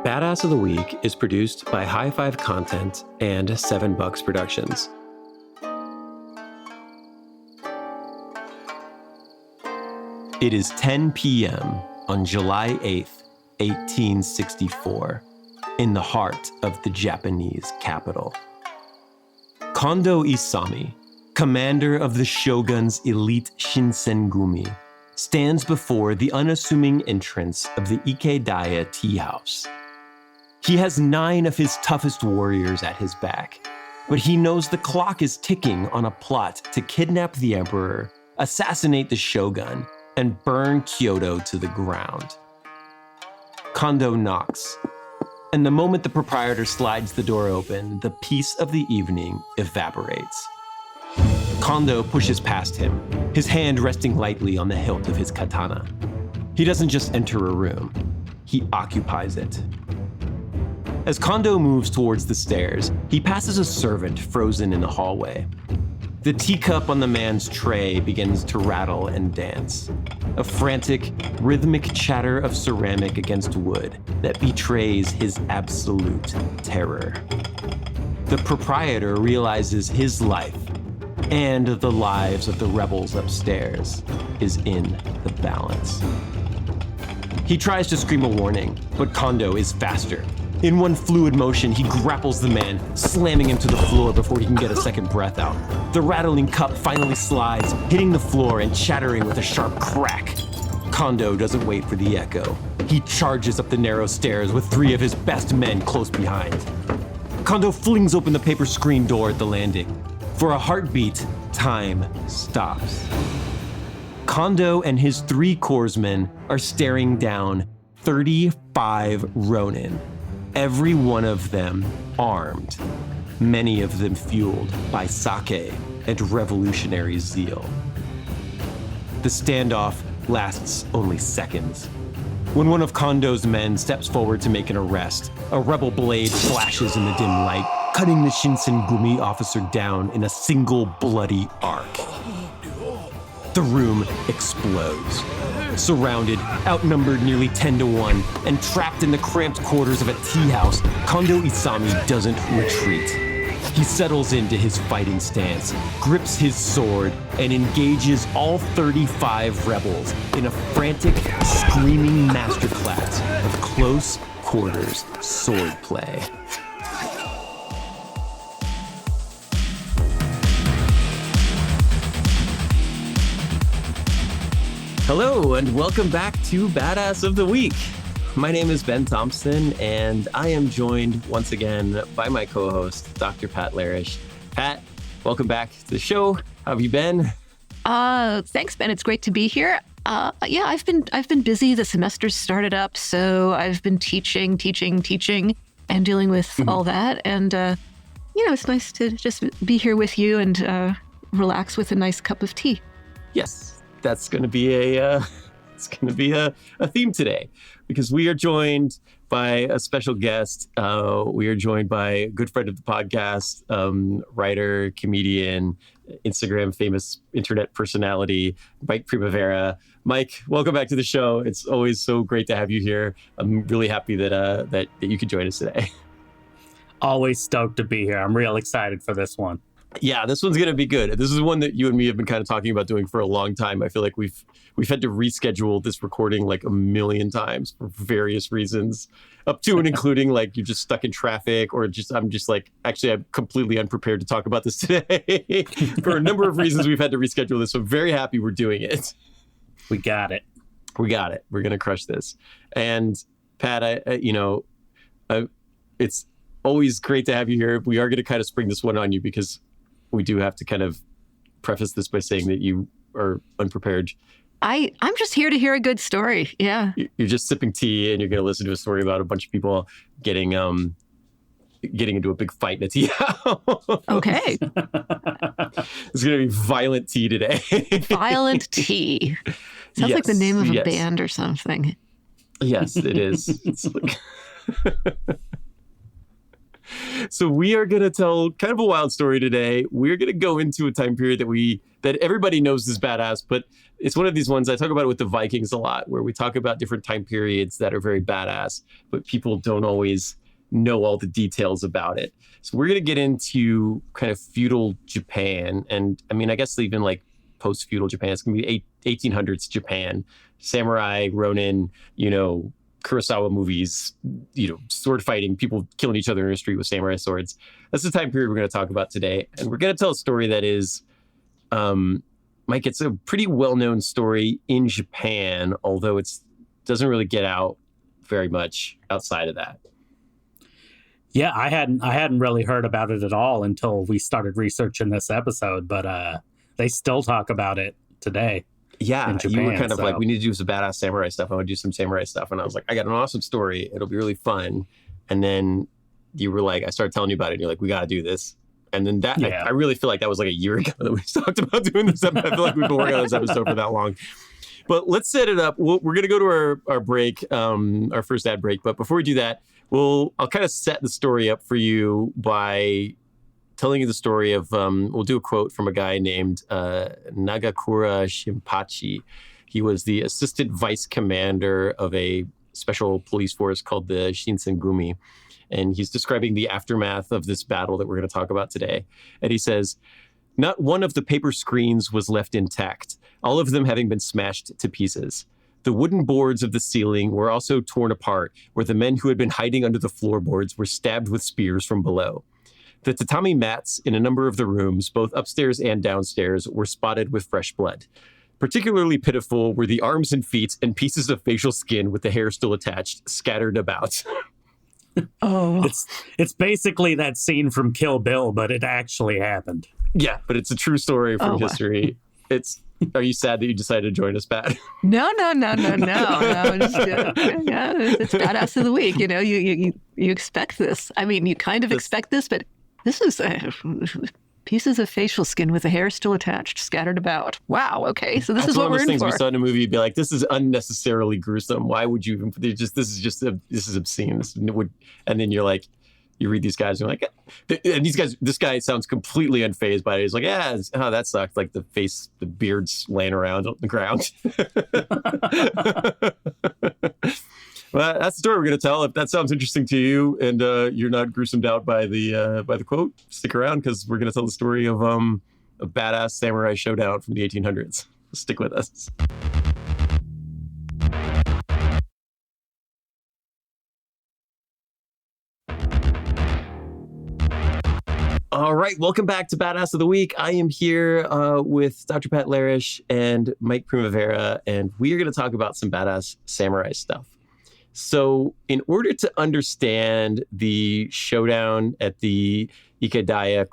Badass of the Week is produced by High Five Content and $7 Productions. It is 10 p.m. on July 8th, 1864, in the heart of the Japanese capital. Kondo Isami, commander of the shogun's elite Shinsengumi, stands before the unassuming entrance of the Ikedaya tea house. He has 9 of his toughest warriors at his back, but he knows the clock is ticking on a plot to kidnap the emperor, assassinate the shogun, and burn Kyoto to the ground. Kondo knocks, and the moment the proprietor slides the door open, the peace of the evening evaporates. Kondo pushes past him, his hand resting lightly on the hilt of his katana. He doesn't just enter a room, he occupies it. As Kondo moves towards the stairs, he passes a servant frozen in the hallway. The teacup on the man's tray begins to rattle and dance, a frantic, rhythmic chatter of ceramic against wood that betrays his absolute terror. The proprietor realizes his life and the lives of the rebels upstairs is in the balance. He tries to scream a warning, but Kondo is faster. In one fluid motion, he grapples the man, slamming him to the floor before he can get a second breath out. The rattling cup finally slides, hitting the floor and shattering with a sharp crack. Kondo doesn't wait for the echo. He charges up the narrow stairs with 3 of his best men close behind. Kondo flings open the paper screen door at the landing. For a heartbeat, time stops. Kondo and his 3 corpsmen are staring down 35 Ronin, every one of them armed, many of them fueled by sake and revolutionary zeal. The standoff lasts only seconds. When one of Kondo's men steps forward to make an arrest, a rebel blade flashes in the dim light, cutting the Shinsengumi officer down in a single bloody arc. The room explodes. Surrounded, outnumbered nearly 10-1, and trapped in the cramped quarters of a tea house, Kondo Isami doesn't retreat. He settles into his fighting stance, grips his sword, and engages all 35 rebels in a frantic, screaming masterclass of close quarters swordplay. Hello, and welcome back to Badass of the Week. My name is Ben Thompson, and I am joined once again by my co-host, Dr. Pat Larish. Pat, welcome back to the show. How have you been? Thanks, Ben. It's great to be here. I've been busy. The semester's started up, so I've been teaching, and dealing with all that. And it's nice to just be here with you and relax with a nice cup of tea. Yes. That's going to be a theme today, because we are joined by a special guest. We are joined by a good friend of the podcast, writer, comedian, Instagram famous internet personality, Mike Primavera. Mike, welcome back to the show. It's always so great to have you here. I'm really happy that you could join us today. Always stoked to be here. I'm real excited for this one. Yeah, this one's going to be good. This is one that you and me have been kind of talking about doing for a long time. I feel like we've had to reschedule this recording like a million times for various reasons, up to and including like you're just stuck in traffic, or I'm completely unprepared to talk about this today. For a number of reasons, we've had to reschedule this. So I'm very happy we're doing it. We got it. We're going to crush this. And Pat, it's always great to have you here. We are going to kind of spring this one on you because we do have to kind of preface this by saying that you are unprepared. I'm just here to hear a good story. Yeah. You're just sipping tea and you're going to listen to a story about a bunch of people getting into a big fight in a tea house. Okay. It's going to be violent tea today. Violent tea. Sounds like the name of a band or something. Yes, it is. It's like... So we are going to tell kind of a wild story today. We're going to go into a time period that everybody knows is badass, but it's one of these ones I talk about it with the Vikings a lot, where we talk about different time periods that are very badass, but people don't always know all the details about it. So we're going to get into kind of feudal Japan. And I mean, I guess even like post-feudal Japan, it's going to be 1800s Japan, samurai, ronin, Kurosawa movies, sword fighting, people killing each other in the street with samurai swords. That's the time period we're going to talk about today. And we're going to tell a story that is, Mike, it's a pretty well-known story in Japan, although it doesn't really get out very much outside of that. Yeah, I hadn't really heard about it at all until we started researching this episode, but they still talk about it today. Yeah, in Japan, you were kind of like, we need to do some badass samurai stuff. I want to do some samurai stuff. And I was like, I got an awesome story. It'll be really fun. And then you were like, I started telling you about it. And you're like, we got to do this. And then I really feel like that was like a year ago that we talked about doing this episode. I feel like we've been working on this episode for that long. But let's set it up. We're going to go to our break, our first ad break. But before we do that, I'll kind of set the story up for you by telling you the story of, we'll do a quote from a guy named Nagakura Shinpachi. He was the assistant vice commander of a special police force called the Shinsengumi. And he's describing the aftermath of this battle that we're going to talk about today. And he says, "Not one of the paper screens was left intact, all of them having been smashed to pieces. The wooden boards of the ceiling were also torn apart, where the men who had been hiding under the floorboards were stabbed with spears from below. The tatami mats in a number of the rooms, both upstairs and downstairs, were spotted with fresh blood. Particularly pitiful were the arms and feet and pieces of facial skin with the hair still attached, scattered about." Oh, it's basically that scene from Kill Bill, but it actually happened. Yeah, but it's a true story from history. Are you sad that you decided to join us, Pat? No. It's badass of the week. You expect this. I mean, you kind of expect this, but this is pieces of facial skin with the hair still attached, scattered about. Wow. Okay, so this is what we're in for. That's one of those things we saw in a movie. You'd be like, "This is unnecessarily gruesome. Why would you even? This is obscene." And then you're like, you read these guys, and you're like, and this guy sounds completely unfazed by it. He's like, "Yeah, that sucked." Like the beard's laying around on the ground. Well, that's the story we're going to tell. If that sounds interesting to you and you're not gruesomed out by the quote, stick around because we're going to tell the story of a badass samurai showdown from the 1800s. Stick with us. All right, welcome back to Badass of the Week. I am here with Dr. Pat Larish and Mike Primavera, and we are going to talk about some badass samurai stuff. So in order to understand the showdown at the Ikedaya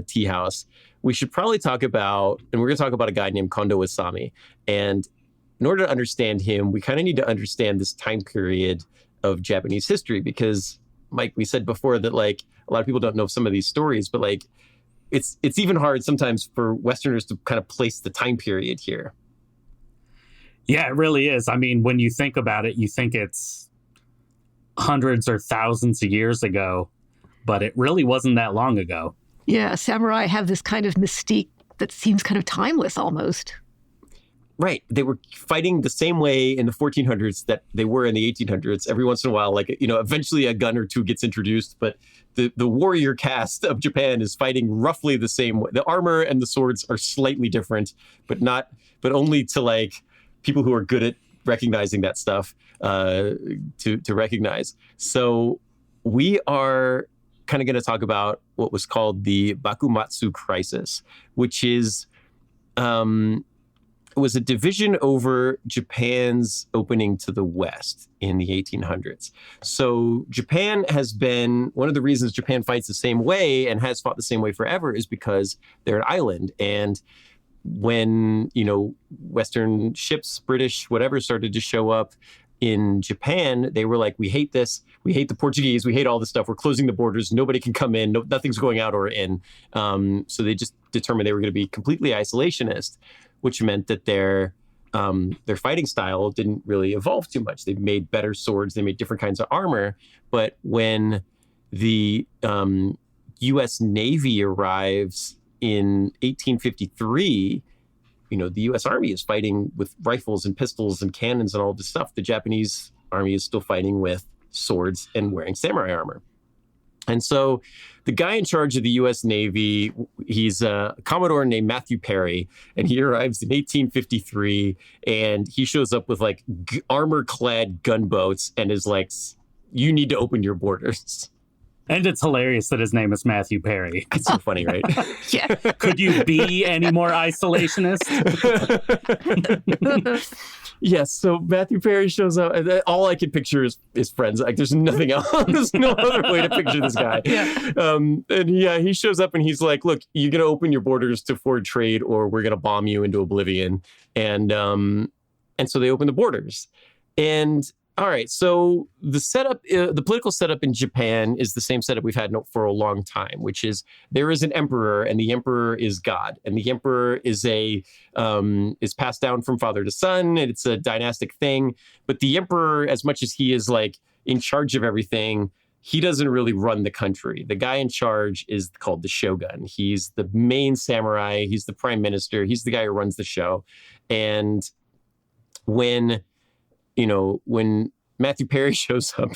tea house, we should probably talk about, and we're going to talk about a guy named Kondo Isami. And in order to understand him, we kind of need to understand this time period of Japanese history because, Mike, we said before that like a lot of people don't know some of these stories, but like it's even hard sometimes for Westerners to kind of place the time period here. Yeah, it really is. I mean, when you think about it, you think it's hundreds or thousands of years ago, but it really wasn't that long ago. Yeah, samurai have this kind of mystique that seems kind of timeless almost. Right. They were fighting the same way in the 1400s that they were in the 1800s. Every once in a while, like, eventually a gun or two gets introduced, but the warrior caste of Japan is fighting roughly the same way. The armor and the swords are slightly different, but only to like people who are good at recognizing that stuff to recognize. So we are kind of going to talk about what was called the Bakumatsu crisis, which is was a division over Japan's opening to the West in the 1800s. So Japan has been, one of the reasons Japan fights the same way and has fought the same way forever is because they're an island. And when, Western ships, British, whatever, started to show up in Japan, they were like, we hate this. We hate the Portuguese. We hate all this stuff. We're closing the borders. Nobody can come in. Nothing's going out or in. So they just determined they were going to be completely isolationist, which meant that their fighting style didn't really evolve too much. They made better swords. They made different kinds of armor. But when the U.S. Navy arrives in 1853, the U.S. Army is fighting with rifles and pistols and cannons and all this stuff. The Japanese Army is still fighting with swords and wearing samurai armor. And so the guy in charge of the U.S. Navy, he's a Commodore named Matthew Perry, and he arrives in 1853, and he shows up with like armor-clad gunboats and is like, you need to open your borders. And it's hilarious that his name is Matthew Perry. It's so funny, right? Yeah. Could you be any more isolationist? Yes, so Matthew Perry shows up, and all I can picture is friends. Like, there's nothing else. There's no other way to picture this guy. Yeah. He shows up and he's like, look, you're going to open your borders to foreign trade or we're going to bomb you into oblivion. And so they open the borders. And all right, so the setup, the political setup in Japan is the same setup we've had for a long time, which is there is an emperor, and the emperor is God, and the emperor is passed down from father to son, and it's a dynastic thing. But the emperor, as much as he is like in charge of everything, he doesn't really run the country. The guy in charge is called the shogun. He's the main samurai. He's the prime minister. He's the guy who runs the show. And when Matthew Perry shows up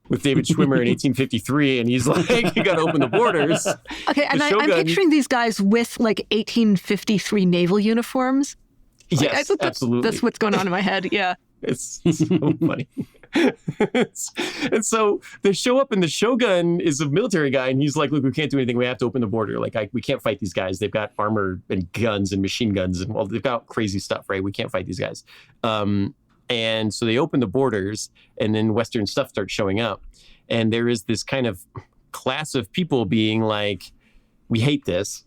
with David Schwimmer in 1853, and he's like, you got to open the borders. Okay, and I'm picturing these guys with like 1853 naval uniforms. Yes, absolutely. That's what's going on in my head. Yeah. It's so funny. And so they show up, and the shogun is a military guy, and he's like, look, we can't do anything. We have to open the border. Like, we can't fight these guys. They've got armor and guns and machine guns, and they've got crazy stuff, right? We can't fight these guys. And so they open the borders, and then Western stuff starts showing up. And there is this kind of class of people being like, we hate this.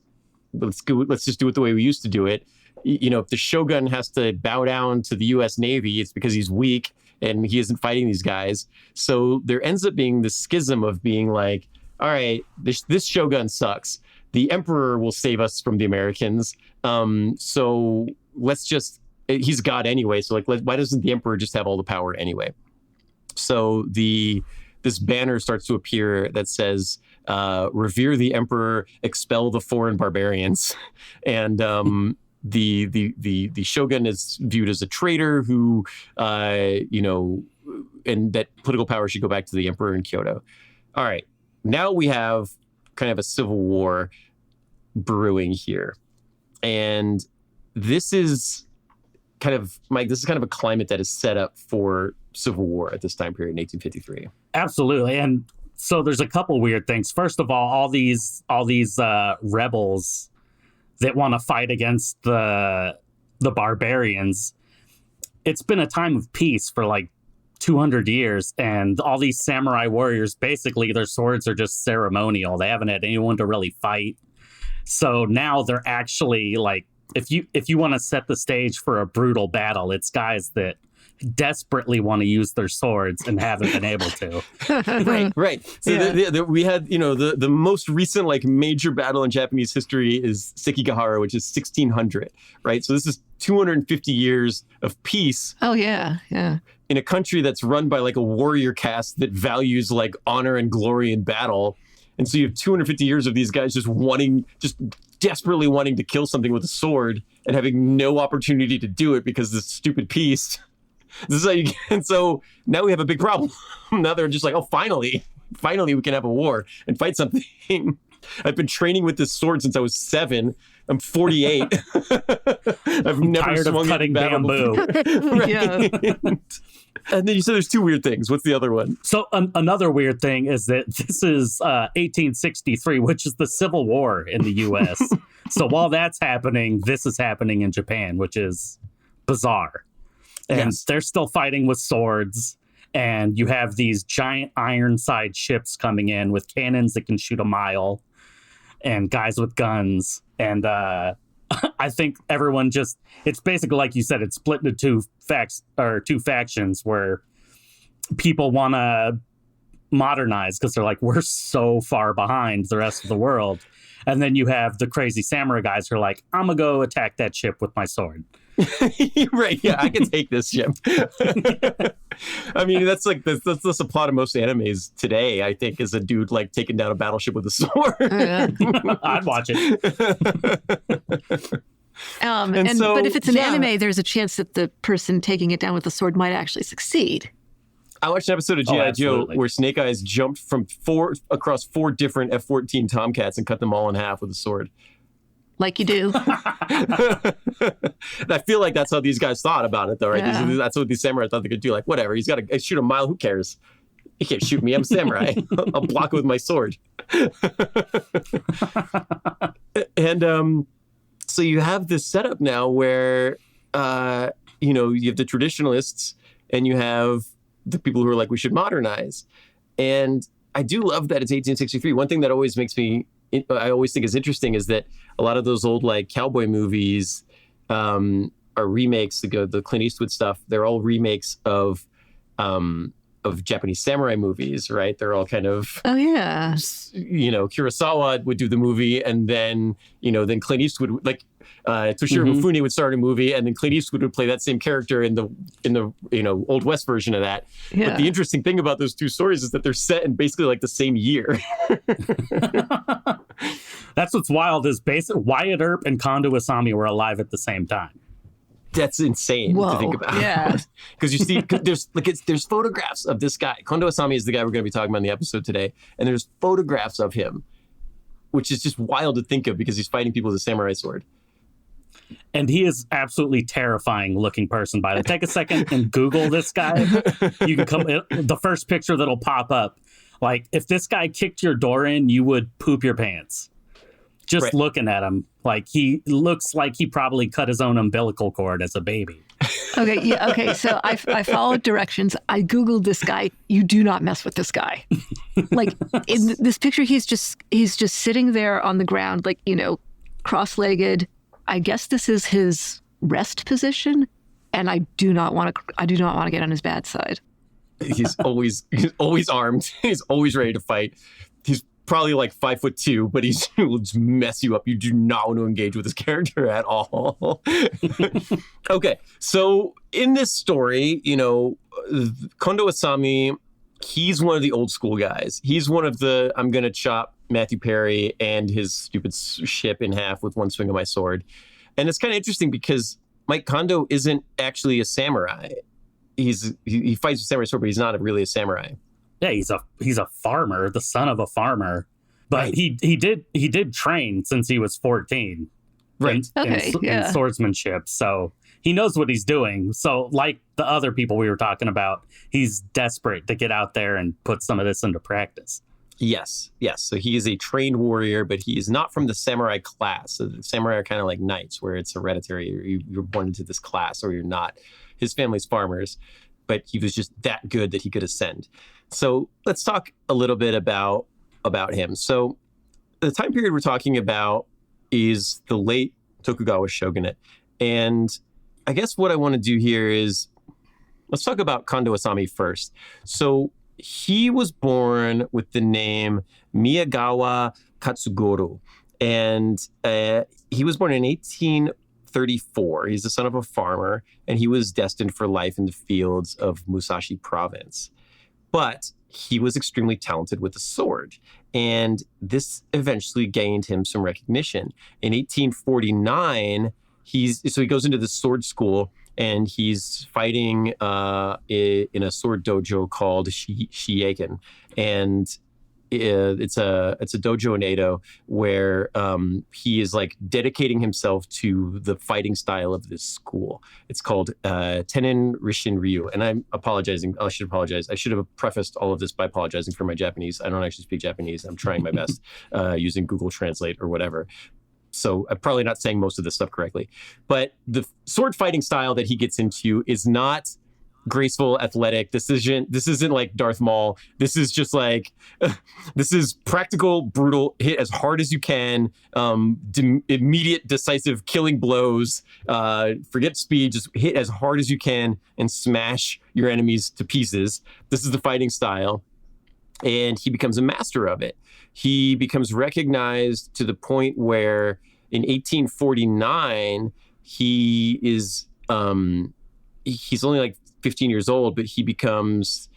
Let's just do it the way we used to do it. If the shogun has to bow down to the U.S. Navy, it's because he's weak and he isn't fighting these guys. So there ends up being this schism of being like, all right, this shogun sucks. The emperor will save us from the Americans. So let's just... He's God anyway, so like, why doesn't the emperor just have all the power anyway? So this banner starts to appear that says, "Revere the emperor, expel the foreign barbarians," and the shogun is viewed as a traitor who, and that political power should go back to the emperor in Kyoto. All right, now we have kind of a civil war brewing here, and this is kind of, Mike, this is kind of a climate that is set up for civil war at this time period in 1853. Absolutely. And so there's a couple weird things. First of all these rebels that want to fight against the barbarians, it's been a time of peace for like 200 years. And all these samurai warriors, basically their swords are just ceremonial. They haven't had anyone to really fight. So now they're actually like, if you want to set the stage for a brutal battle, it's guys that desperately want to use their swords and haven't been able to. Right. So we had, the most recent like major battle in Japanese history is Sekigahara, which is 1600, right? So this is 250 years of peace. Oh, yeah. Yeah. In a country that's run by like a warrior caste that values like honor and glory in battle. And so you have 250 years of these guys just desperately wanting to kill something with a sword and having no opportunity to do it because of this stupid peace. This is how you get. And so now we have a big problem. Now they're just like, oh, finally we can have a war and fight something. I've been training with this sword since I was 7. I'm 48. I've never swung cutting bamboo. Right. Yeah. And then you said there's 2 weird things. What's the other one? So another weird thing is that this is 1863, which is the Civil War in the U.S. So while that's happening, this is happening in Japan, which is bizarre. And they're still fighting with swords. And you have these giant Ironside ships coming in with cannons that can shoot a mile and guys with guns. And I think everyone it's basically like you said, it's split into two factions where people want to modernize because they're like, we're so far behind the rest of the world. And then you have the crazy samurai guys who are like, I'm going to go attack that ship with my sword. Right, yeah, I can take this, Jim. I mean, that's the plot of most animes today, I think, is a dude like taking down a battleship with a sword. I'd watch it. But if it's an anime, there's a chance that the person taking it down with the sword might actually succeed. I watched an episode of G.I. Joe where Snake Eyes jumped across four different F-14 Tomcats and cut them all in half with a sword. Like you do. And I feel like that's how these guys thought about it, though, right? Yeah. That's what these samurai thought they could do. Like, whatever, he's got to shoot a mile. Who cares? He can't shoot me. I'm a samurai. I'll block it with my sword. And so you have this setup now where, you have the traditionalists and you have the people who are like, we should modernize. And I do love that it's 1863. One thing that always I always think is interesting is that a lot of those old like cowboy movies are remakes. The Clint Eastwood stuff, they're all remakes of Japanese samurai movies, right? They're all kind of, Kurosawa would do the movie, and then Clint Eastwood, like Toshiro Mifune would start a movie, and then Clint Eastwood would play that same character in the Old West version of that. Yeah. But the interesting thing about those two stories is that they're set in basically like the same year. That's what's wild is Wyatt Earp and Kondo Isami were alive at the same time. That's insane to think about. Yeah. Because you see, there's photographs of this guy. Kondo Isami is the guy we're going to be talking about in the episode today. And there's photographs of him, which is just wild to think of because he's fighting people with a samurai sword. And he is absolutely terrifying looking person. By the way, take a second and Google this guy. You can the first picture that'll pop up. Like if this guy kicked your door in, you would poop your pants. Just looking at him, like he looks like he probably cut his own umbilical cord as a baby. Okay, yeah, okay. So I followed directions. I Googled this guy. You do not mess with this guy. Like in this picture, he's just sitting there on the ground, like cross-legged. I guess this is his rest position, and I do not want to get on his bad side. He's always armed. He's always ready to fight. He's probably like 5'2", but he will just mess you up. You do not want to engage with this character at all. Okay, so in this story, Kondo Isami, he's one of the old school guys. He's one of the I'm gonna chop Matthew Perry and his stupid ship in half with one swing of my sword. And it's kind of interesting because Mike Kondo isn't actually a samurai. He fights with samurai sword, but he's not really a samurai. Yeah, he's a farmer, the son of a farmer, but he did train since he was 14, right? In swordsmanship. So he knows what he's doing. So like the other people we were talking about, he's desperate to get out there and put some of this into practice. Yes. So he is a trained warrior, but he is not from the samurai class. So the samurai are kind of like knights, where it's hereditary. You're born into this class, or you're not. His family's farmers, but he was just that good that he could ascend. So let's talk a little bit about him. So the time period we're talking about is the late Tokugawa shogunate. And I guess what I want to do here is let's talk about Kondo Isami first. So he was born with the name Miyagawa Katsugoro. And he was born in 1834. He's the son of a farmer, and he was destined for life in the fields of Musashi province. But he was extremely talented with the sword, and this eventually gained him some recognition. In 1849, he goes into the sword school, and he's fighting in a sword dojo called Shieken, and it's a dojo in Edo where he is like dedicating himself to the fighting style of this school. It's called Tenin Rishin Ryu. And I'm apologizing. I should apologize. I should have prefaced all of this by apologizing for my Japanese. I don't actually speak Japanese. I'm trying my best using Google Translate or whatever. So I'm probably not saying most of this stuff correctly. But the sword fighting style that he gets into is not graceful, athletic. This isn't like Darth Maul. This is just like, this is practical, brutal, hit as hard as you can, immediate, decisive, killing blows, forget speed, just hit as hard as you can and smash your enemies to pieces. This is the fighting style. And he becomes a master of it. He becomes recognized to the point where in 1849, he is he's only like 15 years old, but he becomes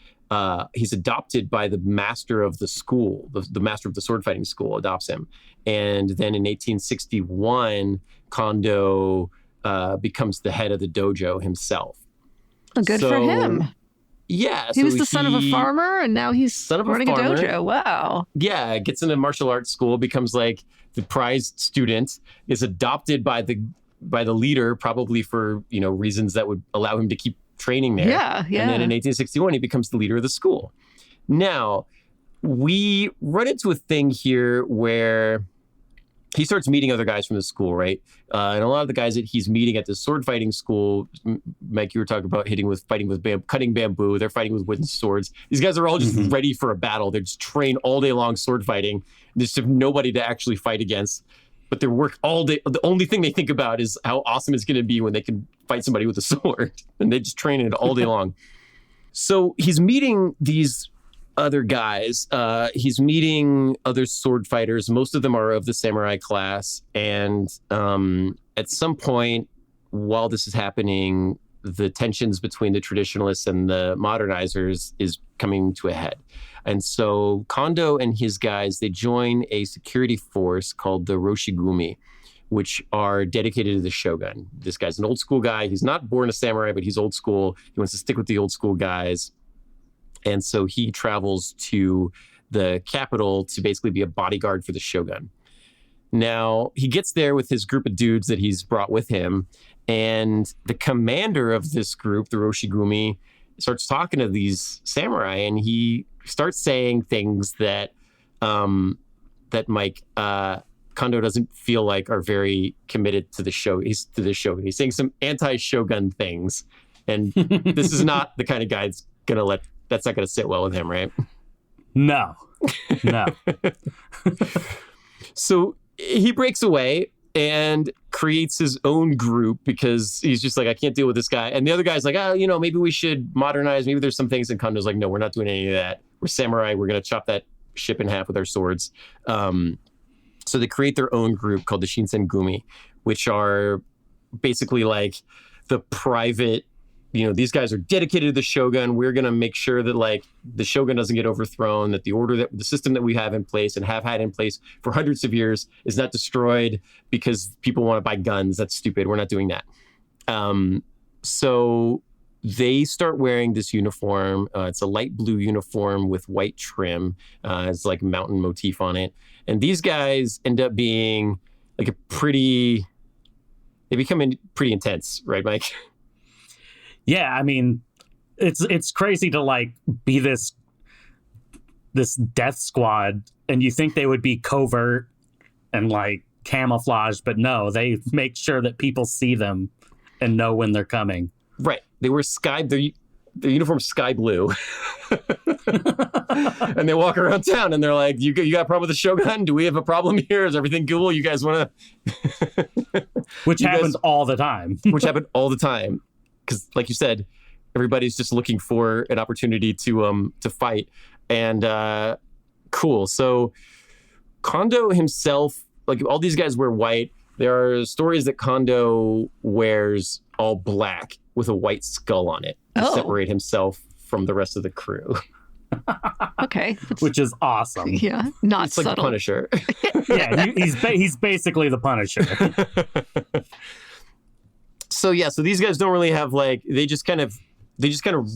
he's adopted by the master of the school. The master of the sword fighting school adopts him. And then in 1861, Kondo becomes the head of the dojo himself. Oh, good for him. Yeah. He was the son of a farmer, and now he's running a dojo. Wow. Yeah, gets into martial arts school, becomes like the prized student, is adopted by the leader, probably for, reasons that would allow him to keep training there. Yeah. And then in 1861, he becomes the leader of the school. Now, we run into a thing here where he starts meeting other guys from the school, right? And a lot of the guys that he's meeting at the sword fighting school, Mike, you were talking about cutting bamboo. They're fighting with wooden swords. These guys are all just ready for a battle. They're just trained all day long sword fighting. They just have nobody to actually fight against. But they work all day. The only thing they think about is how awesome it's going to be when they can fight somebody with a sword. And they just train it all day long. So he's meeting these other guys. He's meeting other sword fighters. Most of them are of the samurai class. And at some point, while this is happening, the tensions between the traditionalists and the modernizers is coming to a head. And so Kondo and his guys, they join a security force called the Roshigumi, which are dedicated to the shogun. This guy's an old school guy. He's not born a samurai, but he's old school. He wants to stick with the old school guys. And so he travels to the capital to basically be a bodyguard for the shogun. Now, he gets there with his group of dudes that he's brought with him. And the commander of this group, the Roshigumi, starts talking to these samurai, and he starts saying things that Mike Kondo doesn't feel like are very committed to the show. He's saying some anti-shogun things, and this is not the kind of guy that's not gonna sit well with him, right? No. So he breaks away and creates his own group because he's just like, I can't deal with this guy. And the other guy's like, maybe we should modernize. Maybe there's some things. And Kondo's like, no, we're not doing any of that. We're samurai. We're going to chop that ship in half with our swords. So they create their own group called the Shinsengumi, which are basically like the private, these guys are dedicated to the shogun. We're going to make sure that like the shogun doesn't get overthrown, that the system that we have in place and have had in place for hundreds of years is not destroyed because people want to buy guns. That's stupid. We're not doing that. So they start wearing this uniform. It's a light blue uniform with white trim. It's like mountain motif on it. And these guys end up being like they become pretty intense, right, Mike? Yeah, I mean, it's crazy to like be this death squad, and you think they would be covert and like camouflage, but no, they make sure that people see them and know when they're coming. Right. They wear their uniform's sky blue. And they walk around town and they're like, you got a problem with the shogun? Do we have a problem here? Is everything cool? You guys want to... Which happens all the time. Which happened all the time. Because like you said, everybody's just looking for an opportunity to fight. And cool. So Kondo himself, like all these guys wear white. There are stories that Kondo wears all black with a white skull on it to separate himself from the rest of the crew. Okay. Which is awesome. Yeah, not it's subtle. Like the Punisher. Yeah, he's basically the Punisher. So these guys don't really have like, they just kind of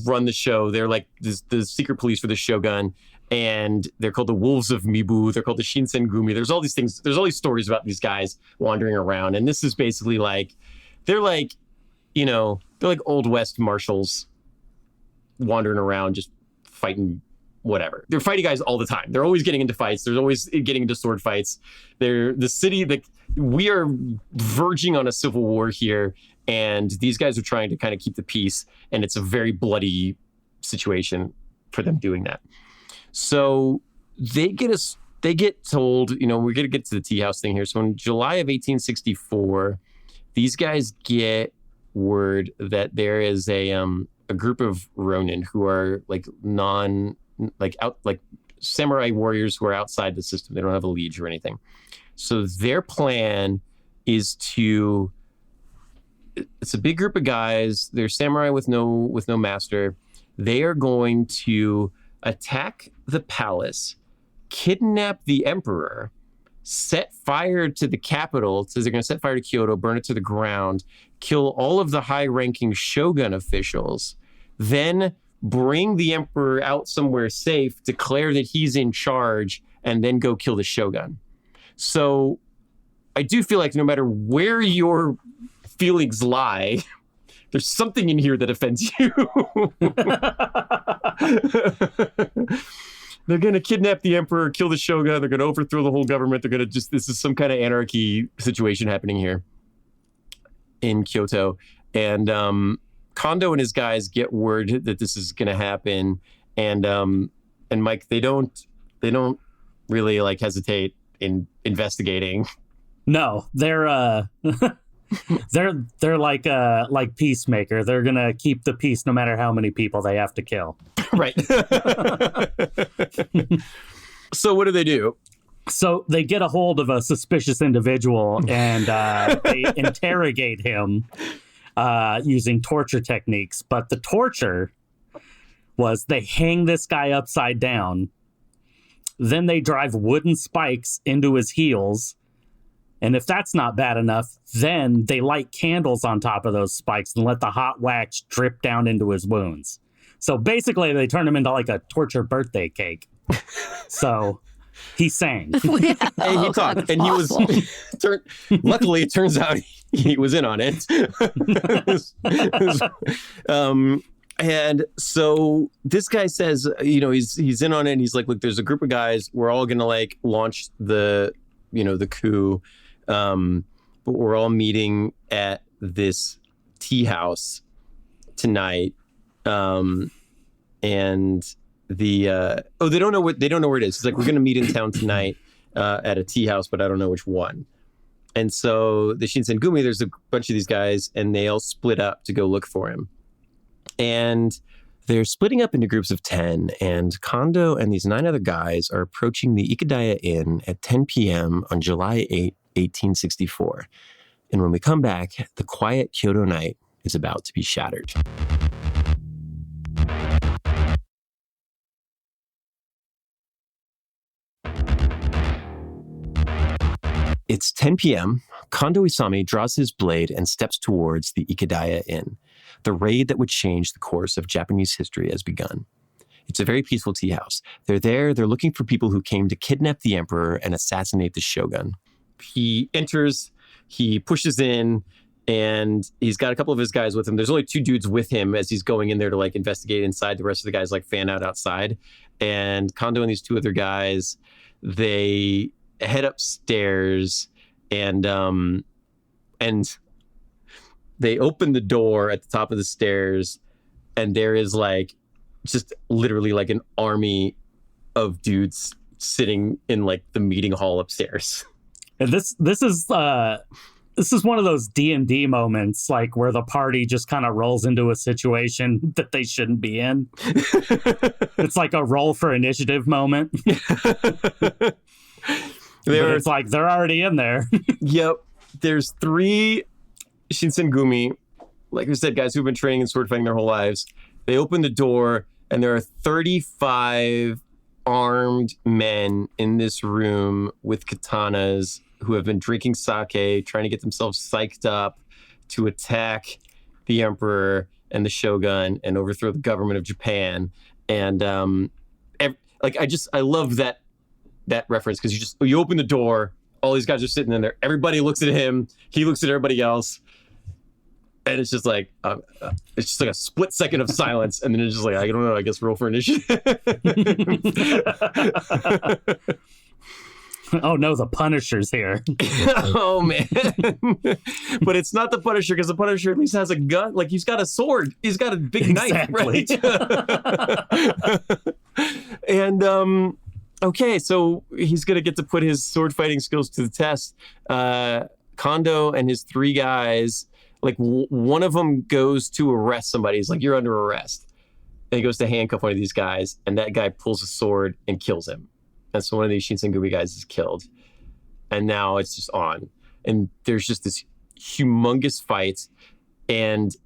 run the show. They're like the secret police for the shogun, and they're called the Wolves of Mibu. They're called the Shinsengumi. There's all these things. There's all these stories about these guys wandering around, and this is basically like they're like Old West marshals wandering around just fighting whatever. They're fighting guys all the time. They're always getting into fights. They're always getting into sword fights. They're the city that we are verging on a civil war here, and these guys are trying to kind of keep the peace, and it's a very bloody situation for them doing that. So they get told, we're going to get to the tea house thing here. So in July of 1864, these guys get word that there is a group of Ronin who are like samurai warriors who are outside the system. They don't have a liege or anything. So their plan is to it's a big group of guys. They're samurai with no master. They are going to attack the palace, kidnap the emperor, set fire to the capital. So they're going to set fire to Kyoto, burn it to the ground, kill all of the high-ranking shogun officials, then bring the emperor out somewhere safe, declare that he's in charge, and then go kill the shogun. So I do feel like no matter where your feelings lie, there's something in here that offends you. They're going to kidnap the emperor, kill the shogun. They're going to overthrow the whole government. They're going to this is some kind of anarchy situation happening here in Kyoto. And Kondo and his guys get word that this is going to happen. And Mike, they don't really like hesitate in investigating. No, they're they're like Peacemaker. They're going to keep the peace no matter how many people they have to kill. Right. So what do? So they get a hold of a suspicious individual and they interrogate him using torture techniques. But the torture was they hang this guy upside down. Then they drive wooden spikes into his heels. And if that's not bad enough, then they light candles on top of those spikes and let the hot wax drip down into his wounds. So basically, they turned him into like a torture birthday cake. So he sang. And he talked. And he was... luckily, it turns out he was in on it. And so this guy says, he's in on it. And he's like, look, there's a group of guys. We're all going to like launch the coup. But we're all meeting at this tea house tonight. And the they don't know where it is. It's like, we're going to meet in town tonight at a tea house, but I don't know which one. And so the Shinsengumi, there's a bunch of these guys, and they all split up to go look for him. And they're splitting up into groups of 10, and Kondo and these 9 other guys are approaching the Ikadaya Inn at 10 p.m. on July 8, 1864. And when we come back, the quiet Kyoto night is about to be shattered. It's 10 p.m. Kondo Isami draws his blade and steps towards the Ikadaya Inn. The raid that would change the course of Japanese history has begun. It's a very peaceful tea house. They're looking for people who came to kidnap the emperor and assassinate the shogun. He enters, he pushes in, and he's got a couple of his guys with him. There's only 2 dudes with him as he's going in there to like investigate inside. The rest of the guys like fan out outside. And Kondo and these 2 other guys, they head upstairs and they open the door at the top of the stairs, and there is like just literally like an army of dudes sitting in like the meeting hall upstairs. And this is one of those D&D moments, like where the party just kind of rolls into a situation that they shouldn't be in. It's like a roll for initiative moment. It's like they're already in there. Yep. There's 3 Shinsengumi, like I said, guys who've been training in sword fighting their whole lives. They open the door, and there are 35 armed men in this room with katanas who have been drinking sake, trying to get themselves psyched up to attack the emperor and the shogun and overthrow the government of Japan. And I love that reference, because you open the door, all these guys are sitting in there, everybody looks at him, he looks at everybody else, and it's just like a split second of silence, and then it's just like, I don't know, I guess roll for initiative. Oh no, the Punisher's here. Oh man. But it's not the Punisher, because the Punisher at least has a gun. Like, he's got a sword, he's got a big knife, right? And okay, so he's going to get to put his sword fighting skills to the test. Kondo and his 3 guys, like one of them goes to arrest somebody. He's like, you're under arrest. And he goes to handcuff one of these guys, and that guy pulls a sword and kills him. And so one of these Shinsengumi guys is killed. And now it's just on. And there's just this humongous fight. And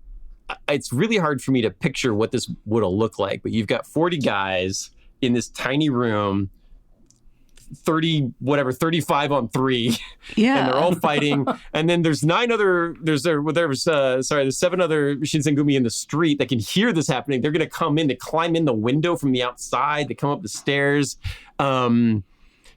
it's really hard for me to picture what this would have looked like, but you've got 40 guys in this tiny room, 35 on 3. Yeah. And they're all fighting. And then there's 7 other Shinsengumi in the street that can hear this happening. They're going to come in, they climb in the window from the outside, they come up the stairs.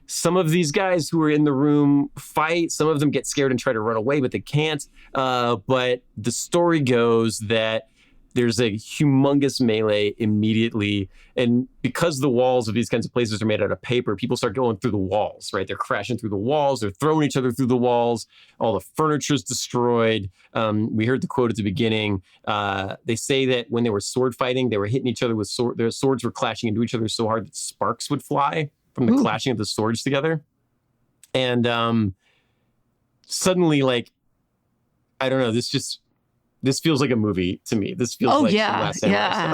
Some of these guys who are in the room fight. Some of them get scared and try to run away, but they can't. But the story goes that there's a humongous melee immediately. And because the walls of these kinds of places are made out of paper, people start going through the walls, right? They're crashing through the walls. They're throwing each other through the walls. All the furniture's destroyed. We heard the quote at the beginning. They say that when they were sword fighting, they were hitting each other with their swords were clashing into each other so hard that sparks would fly from the clashing of the swords together. And suddenly, like, I don't know, this feels like a movie to me. This feels like yeah.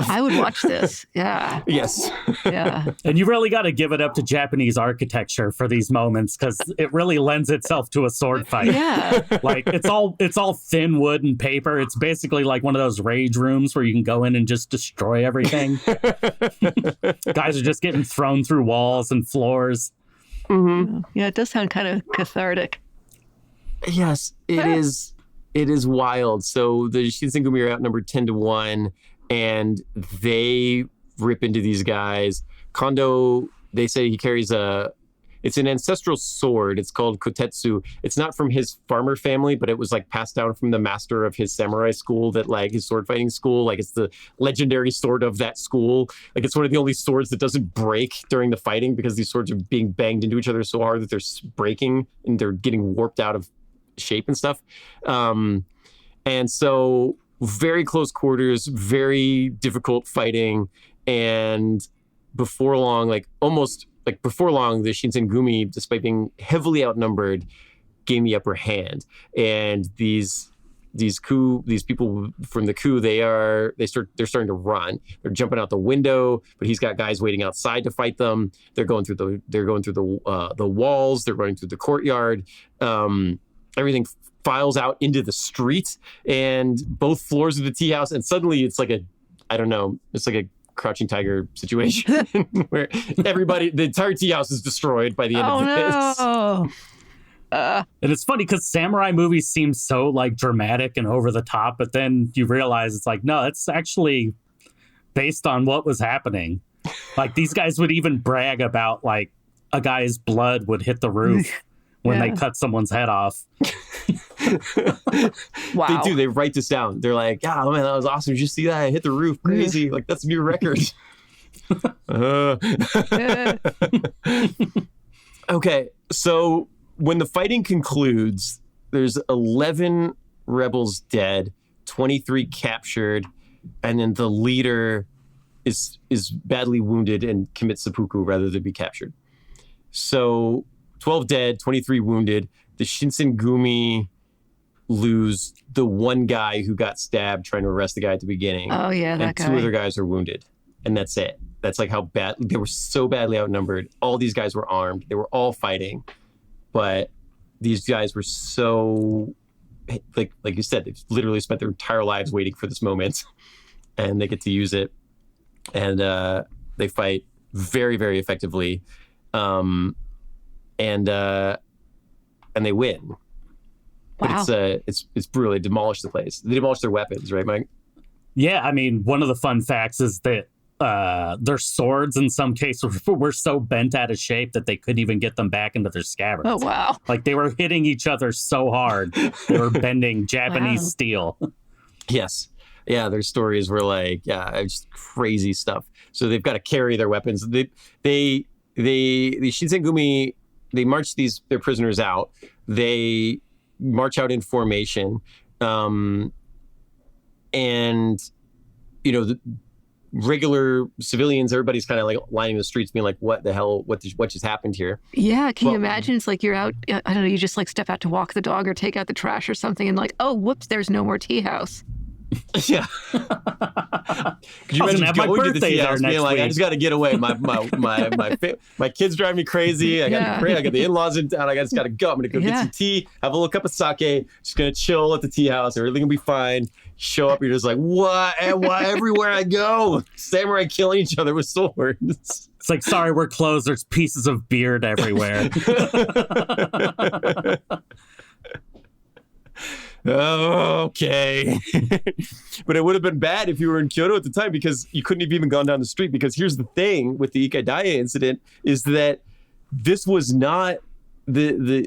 I would watch this. Yeah. Yes. Yeah. And you really got to give it up to Japanese architecture for these moments, because it really lends itself to a sword fight. Yeah. Like it's all thin wood and paper. It's basically like one of those rage rooms where you can go in and just destroy everything. Guys are just getting thrown through walls and floors. Mm-hmm. Yeah, it does sound kind of cathartic. Yes, it is. It is wild. So the Shinsengumi are outnumbered 10-1, and they rip into these guys. Kondo, they say he carries it's an ancestral sword. It's called kotetsu. It's not from his farmer family, but it was like passed down from the master of his samurai school, that like his sword fighting school. Like it's the legendary sword of that school. Like it's one of the only swords that doesn't break during the fighting, because these swords are being banged into each other so hard that they're breaking and they're getting warped out of shape and stuff. And so very close quarters, very difficult fighting. And before long, the Shinsengumi, despite being heavily outnumbered, gained the upper hand. And these people from the coup, they're starting to run. They're jumping out the window, but he's got guys waiting outside to fight them. They're going through the walls. They're running through the courtyard. Everything files out into the street and both floors of the tea house. And suddenly it's like it's like a Crouching Tiger situation where the entire tea house is destroyed by the end of this. No. And it's funny because samurai movies seem so like dramatic and over the top, but then you realize it's like, no, it's actually based on what was happening. Like these guys would even brag about like a guy's blood would hit the roof when they cut someone's head off. Wow. They do. They write this down. They're like, oh man, that was awesome. Did you see that? I hit the roof. Crazy. Like that's a new record. Okay. So when the fighting concludes, there's 11 rebels dead, 23 captured, and then the leader is badly wounded and commits seppuku rather than be captured. So 12 dead, 23 wounded. The Shinsengumi lose the one guy who got stabbed trying to arrest the guy at the beginning. Oh, yeah, that guy. And 2 other guys are wounded. And that's it. That's like how bad they were, so badly outnumbered. All these guys were armed. They were all fighting. But these guys were so, like you said, they've literally spent their entire lives waiting for this moment. And they get to use it. And they fight very, very effectively. And they win. Wow. But it's brutal. They demolish the place. They demolish their weapons, right, Mike? Yeah, I mean, one of the fun facts is that their swords in some cases were so bent out of shape that they couldn't even get them back into their scabbards. Oh, wow. Like they were hitting each other so hard, they were bending Japanese steel. Yes. Yeah, their stories were like, just crazy stuff. So they've got to carry their weapons. The Shinsengumi, they march their prisoners out. They march out in formation. And, the regular civilians, everybody's kind of like lining the streets being like, what the hell, what just happened here? Yeah, can you imagine? It's like you're out, I don't know, you just like step out to walk the dog or take out the trash or something and like, oh, whoops, there's no more tea house. Yeah. Could you imagine going to the tea house being like, I just got to get away. My kids drive me crazy. I got the in-laws in town. I just got to go. I'm going to go get some tea, have a little cup of sake, just going to chill at the tea house. Everything will be fine. Show up, you're just like, what? And why everywhere I go? Samurai killing each other with swords. It's like, sorry, we're closed. There's pieces of beard everywhere. Okay. But it would have been bad if you were in Kyoto at the time, because you couldn't have even gone down the street. Because here's the thing with the Ikadaya incident is that this was not the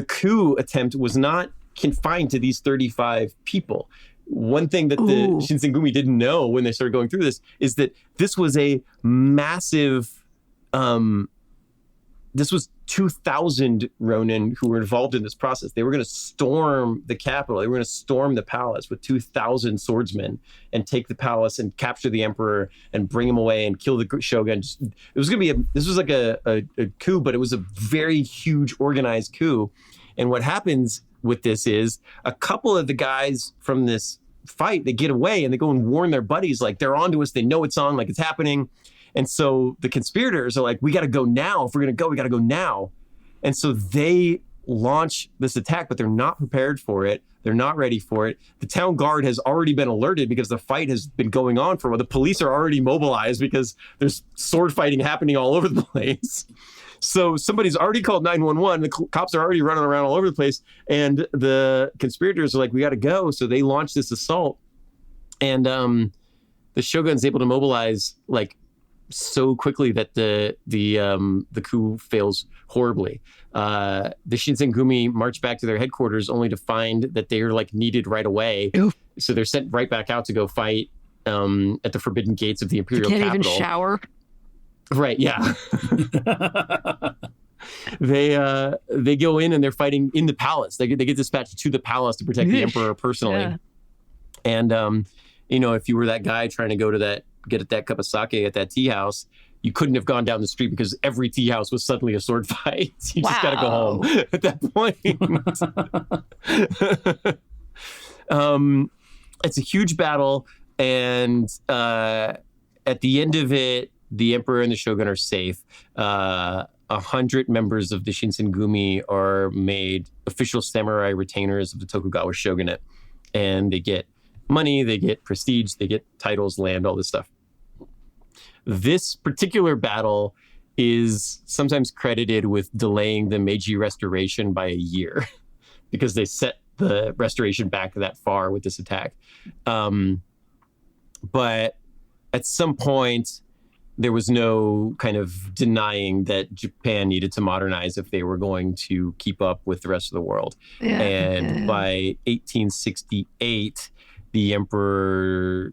coup attempt was not confined to these 35 people. One thing that the Shinsengumi didn't know when they started going through this is that this was a massive this was 2,000 Ronin who were involved in this process. They were going to storm the capital. They were going to storm the palace with 2,000 swordsmen and take the palace and capture the emperor and bring him away and kill the shogun. It was going to be this was like a coup, but it was a very huge organized coup. And what happens with this is a couple of the guys from this fight, they get away and they go and warn their buddies, like they're onto us. They know it's on, like it's happening. And so the conspirators are like, we got to go now. If we're going to go, we got to go now. And so they launch this attack, but they're not prepared for it. They're not ready for it. The town guard has already been alerted because the fight has been going on for a while. The police are already mobilized because there's sword fighting happening all over the place. So somebody's already called 911. The cops are already running around all over the place. And the conspirators are like, we got to go. So they launch this assault. And the shogun's able to mobilize like so quickly that the coup fails horribly. The Shinsengumi march back to their headquarters only to find that they are like needed right away. Oof. So they're sent right back out to go fight at the forbidden gates of the imperial capital. Can't even shower. Right, yeah. They go in and they're fighting in the palace. They get dispatched to the palace to protect the emperor personally. Yeah. And if you were that guy trying to go to get that cup of sake at that tea house, you couldn't have gone down the street because every tea house was suddenly a sword fight. You just got to go home at that point. It's a huge battle, and at the end of it, the emperor and the shogun are safe. 100 members of the Shinsengumi are made official samurai retainers of the Tokugawa shogunate, and they get money, they get prestige, they get titles, land, all this stuff. This particular battle is sometimes credited with delaying the Meiji Restoration by a year because they set the restoration back that far with this attack. But at some point, there was no kind of denying that Japan needed to modernize if they were going to keep up with the rest of the world. Yeah. And by 1868, the emperor,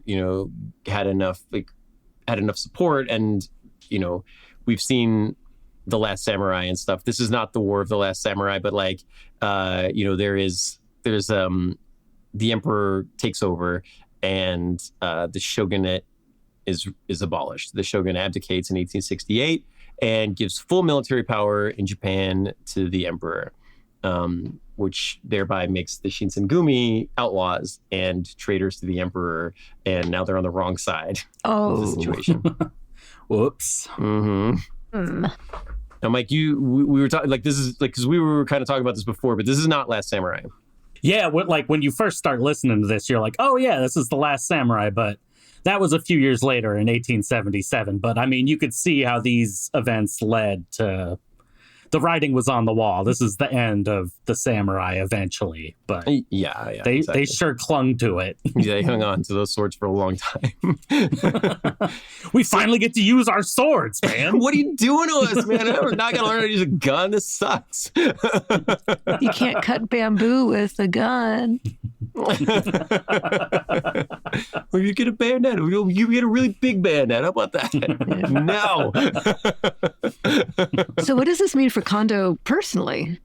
had enough support, and we've seen The Last Samurai and stuff. This is not the War of the Last Samurai, but there's the emperor takes over, and the shogunate is abolished. The shogun abdicates in 1868 and gives full military power in Japan to the emperor, which thereby makes the Shinsengumi outlaws and traitors to the emperor, and now they're on the wrong side of the situation. Whoops. Mm-hmm. Now, Mike, we were talking this is because we were kind of talking about this before, but this is not Last Samurai. Yeah, when you first start listening to this, you're like, oh yeah, this is The Last Samurai, but that was a few years later in 1877. But I mean, you could see how these events led to the writing was on the wall. This is the end of the samurai eventually, but they sure clung to it. Yeah, they hung on to those swords for a long time. We finally get to use our swords, man. What are you doing to us, man? I'm not gonna learn how to use a gun. This sucks. You can't cut bamboo with a gun. Well, you get a bayonet. You get a really big bayonet. How about that? No. So what does this mean for Kondo personally?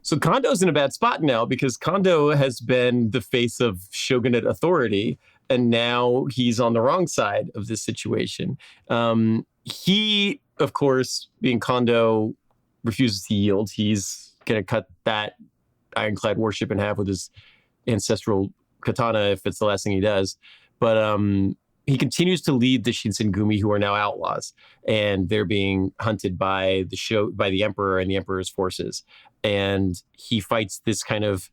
So Kondo's in a bad spot now because Kondo has been the face of shogunate authority, and now he's on the wrong side of this situation. He, of course, being Kondo, refuses to yield. He's going to cut that ironclad warship in half with his ancestral katana if it's the last thing he does. But he continues to lead the Shinsengumi, who are now outlaws, and they're being hunted by the emperor and the emperor's forces. And he fights this kind of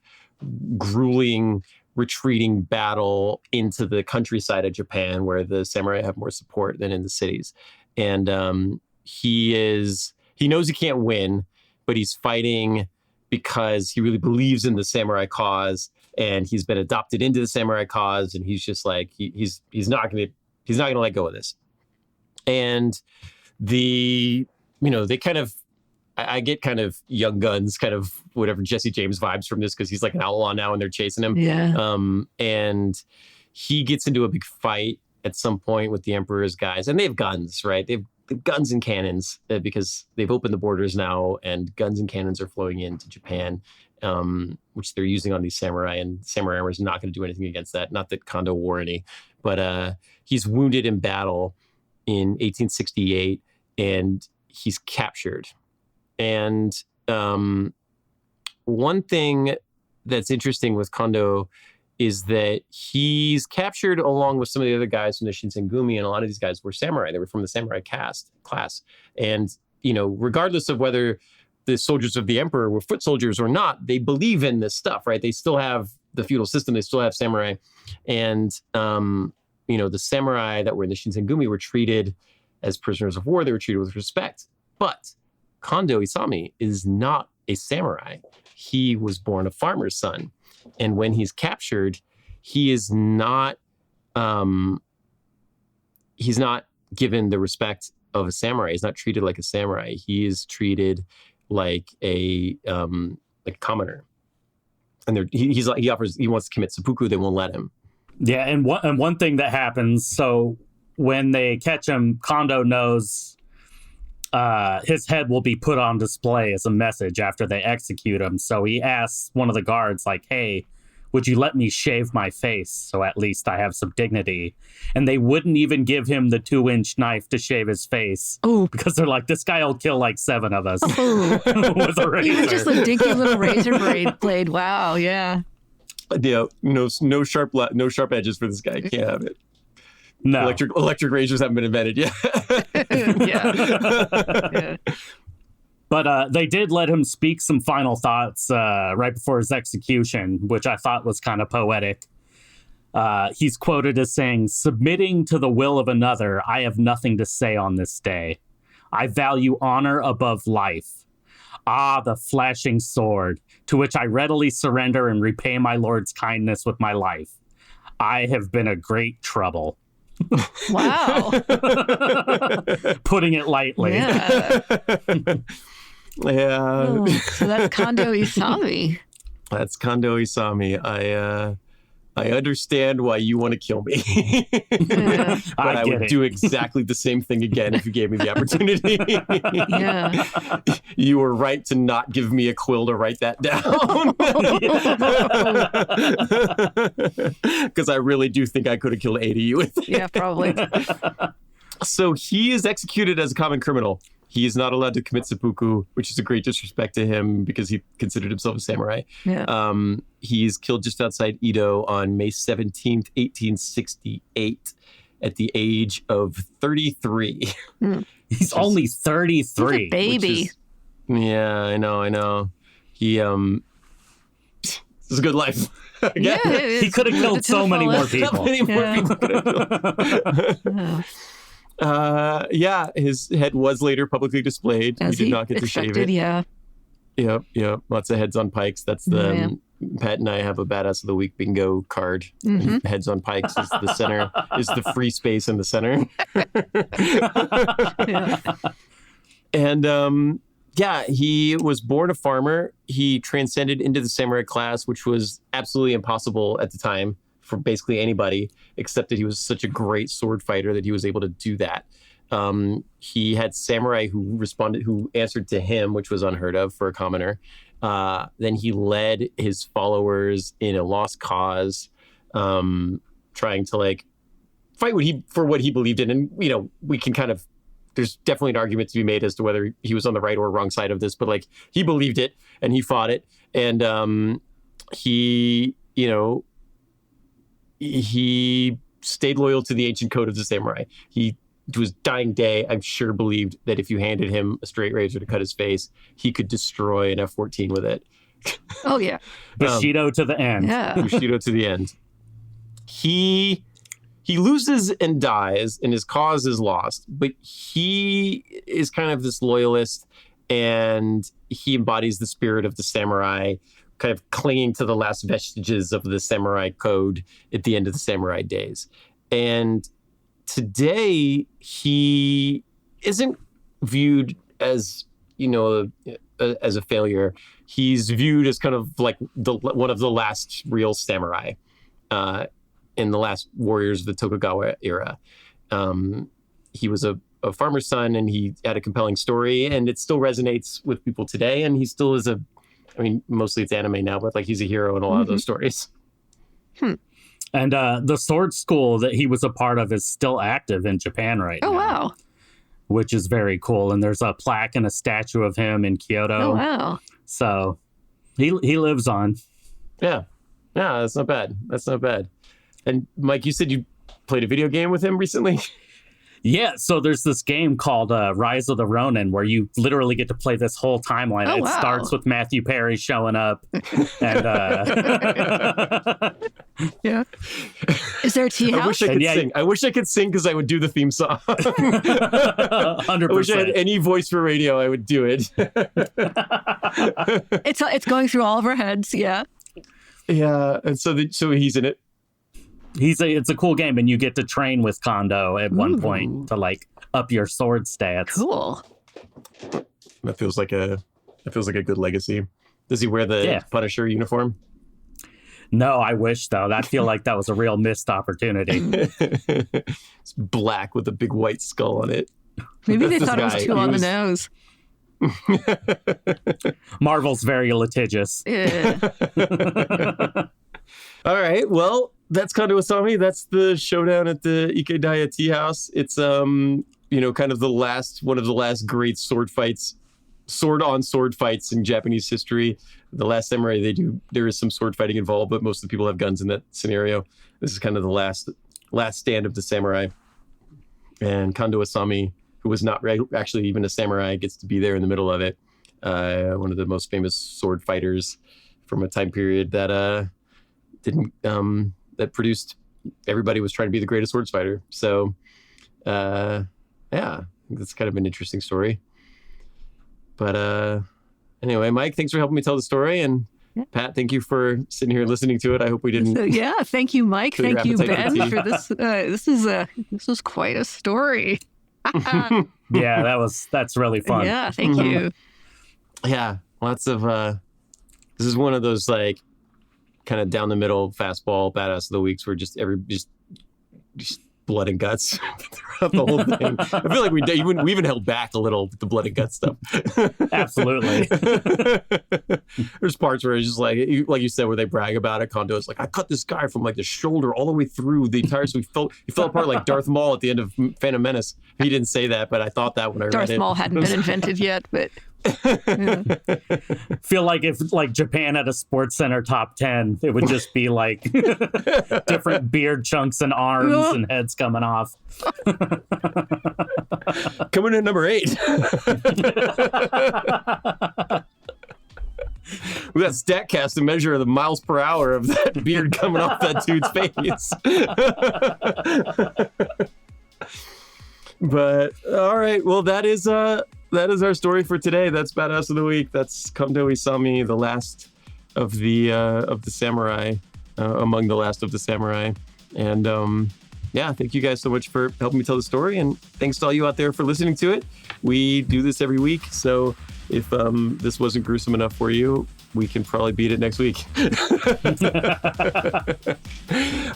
grueling, retreating battle into the countryside of Japan, where the samurai have more support than in the cities. And he knows he can't win, but he's fighting because he really believes in the samurai cause, and he's been adopted into the samurai cause, and he's just like he's not gonna let go of this. And they kind of, I get kind of Young Guns, kind of whatever Jesse James vibes from this, because he's like an outlaw now and they're chasing him. Yeah. And he gets into a big fight at some point with the Emperor's guys, and they have guns, right? They've guns and cannons because they've opened the borders now, and guns and cannons are flowing into Japan, which they're using on these samurai, and samurai armor is not going to do anything against that. Not that Kondo wore any, but he's wounded in battle in 1868, and he's captured. And one thing that's interesting with Kondo is that he's captured along with some of the other guys from the Shinsengumi, and a lot of these guys were samurai. They were from the samurai class. And, regardless of whether the soldiers of the emperor were foot soldiers or not, they believe in this stuff, right? They still have the feudal system. They still have samurai. And, the samurai that were in the Shinsengumi were treated as prisoners of war. They were treated with respect. But Kondo Isami is not a samurai. He was born a farmer's son. And when he's captured, he is not given the respect of a samurai. He's not treated like a samurai. He is treated like a commoner. And he wants to commit seppuku. They won't let him. Yeah, and one thing that happens, so when they catch him, Kondo knows his head will be put on display as a message after they execute him. So he asks one of the guards, like, hey, would you let me shave my face so at least I have some dignity? And they wouldn't even give him the 2-inch knife to shave his face. Oh, because they're like, this guy will kill like 7 of us with a razor. Even just a dinky little razor blade. Wow, yeah. Yeah, no sharp edges for this guy. Can't have it. No. Electric razors haven't been invented yet. Yeah. But they did let him speak some final thoughts right before his execution, which I thought was kind of poetic. He's quoted as saying, "Submitting to the will of another, I have nothing to say on this day. I value honor above life. Ah, the flashing sword, to which I readily surrender and repay my lord's kindness with my life. I have been a great trouble." Wow. Putting it lightly. Yeah. Yeah. Oh, so that's Kondo Isami. That's Kondo Isami. I understand why you want to kill me. Yeah. But I would do exactly the same thing again if you gave me the opportunity. Yeah. You were right to not give me a quill to write that down. Because I really do think I could have killed 8 of you with it. Yeah, probably. So he is executed as a common criminal. He is not allowed to commit seppuku, which is a great disrespect to him because he considered himself a samurai. Yeah. He's killed just outside Edo on May 17th, 1868, at the age of 33. He's only 33. He's a baby. Yeah, I know. He, this is a good life. Yeah, he could have killed so many more people. So many more people could have killed. Yeah. His head was later publicly displayed. As he did not get to shave it. Yeah. Yep. Lots of heads on pikes. That's the Pat and I have a Badass of the Week bingo card. Mm-hmm. Heads on pikes is the center, is the free space in the center. Yeah. And he was born a farmer. He transcended into the samurai class, which was absolutely impossible at the time for basically anybody, except that he was such a great sword fighter that he was able to do that. He had samurai who answered to him, which was unheard of for a commoner. Then he led his followers in a lost cause, trying to fight for what he believed in. And, we can there's definitely an argument to be made as to whether he was on the right or wrong side of this, but he believed it and he fought it. And he, he stayed loyal to the ancient code of the samurai. He, to his dying day, I'm sure believed that if you handed him a straight razor to cut his face, he could destroy an F-14 with it. Oh, yeah. Bushido to the end. Yeah. Bushido to the end. He loses and dies, and his cause is lost, but he is kind of this loyalist, and he embodies the spirit of the samurai, kind of clinging to the last vestiges of the samurai code at the end of the samurai days. And today, he isn't viewed as, as a failure. He's viewed as kind of like one of the last real samurai in the last warriors of the Tokugawa era. He was a farmer's son, and he had a compelling story, and it still resonates with people today. And he still is mostly it's anime now, but like he's a hero in a lot of those stories. And the sword school that he was a part of is still active in Japan right now. Oh, wow. Which is very cool. And there's a plaque and a statue of him in Kyoto. Oh, wow. So he lives on. Yeah, that's not bad. And Mike, you said you played a video game with him recently? Yeah, so there's this game called Rise of the Ronin where you literally get to play this whole timeline. Oh, it wow. starts with Matthew Perry showing up. And yeah. Is there a tea house? I wish I could sing because I would do the theme song. 100%. I wish I had any voice for radio, I would do it. It's going through all of our heads, yeah. Yeah, and so he's in it. It's a cool game, and you get to train with Kondo at one point to like up your sword stats. Cool. That feels like a good legacy. Does he wear the Punisher uniform? No, I wish though. I feel like that was a real missed opportunity. It's black with a big white skull on it. Maybe they thought it was too on the nose. Marvel's very litigious. Yeah. All right. Well, that's Kondo Isami. That's the showdown at the Ikedaya Tea House. It's kind of one of the last great sword on sword fights in Japanese history. The Last Samurai, there is some sword fighting involved, but most of the people have guns in that scenario. This is kind of the last stand of the samurai. And Kondo Isami, who was not actually even a samurai, gets to be there in the middle of it. One of the most famous sword fighters from a time period that that produced everybody was trying to be the greatest swords fighter. So, I think that's kind of an interesting story. But anyway, Mike, thanks for helping me tell the story. And Pat, thank you for sitting here listening to it. I hope we didn't. Thank you, Mike. Thank you, Ben, for for this. This was quite a story. Yeah, that's really fun. Yeah, thank you. Yeah, lots of. This is one of those like kind of down the middle fastball badass of the weeks where just blood and guts throughout the whole thing. I feel like we even held back a little with the blood and guts stuff. Absolutely. There's parts where it's just like you said, where they brag about it. Kondo is like, I cut this guy from like the shoulder all the way through the entire. So he fell apart like Darth Maul at the end of Phantom Menace. He didn't say that, but I thought that when I read it. Darth Maul hadn't been invented yet, but. Yeah. Feel like if like Japan had a Sports Center top 10, it would just be like different beard chunks and arms and heads coming off. Coming in number 8. We got StatCast to measure the miles per hour of that beard coming off that dude's face. But all right, well that is our story for today. That's Badass of the Week. That's Kondo Isami, the last of the samurai, among the last of the samurai. And thank you guys so much for helping me tell the story. And thanks to all you out there for listening to it. We do this every week. So if this wasn't gruesome enough for you, we can probably beat it next week.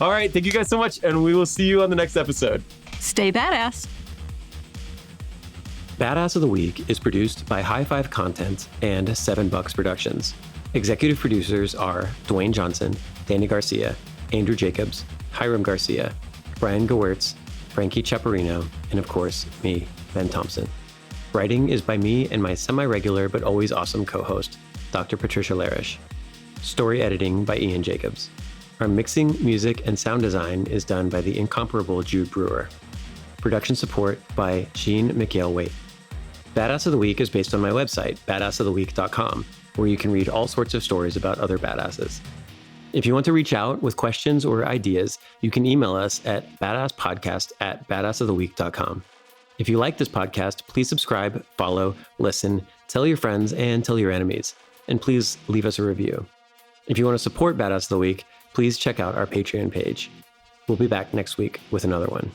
All right. Thank you guys so much. And we will see you on the next episode. Stay badass. Badass of the Week is produced by High Five Content and $7 Productions. Executive producers are Dwayne Johnson, Danny Garcia, Andrew Jacobs, Hiram Garcia, Brian Gewirtz, Frankie Chaparino, and of course, me, Ben Thompson. Writing is by me and my semi-regular but always awesome co-host, Dr. Patricia Larish. Story editing by Ian Jacobs. Our mixing, music, and sound design is done by the incomparable Jude Brewer. Production support by Jean McHale-Waite. Badass of the Week is based on my website, badassoftheweek.com, where you can read all sorts of stories about other badasses. If you want to reach out with questions or ideas, you can email us at badasspodcast@badassoftheweek.com. If you like this podcast, please subscribe, follow, listen, tell your friends, and tell your enemies. And please leave us a review. If you want to support Badass of the Week, please check out our Patreon page. We'll be back next week with another one.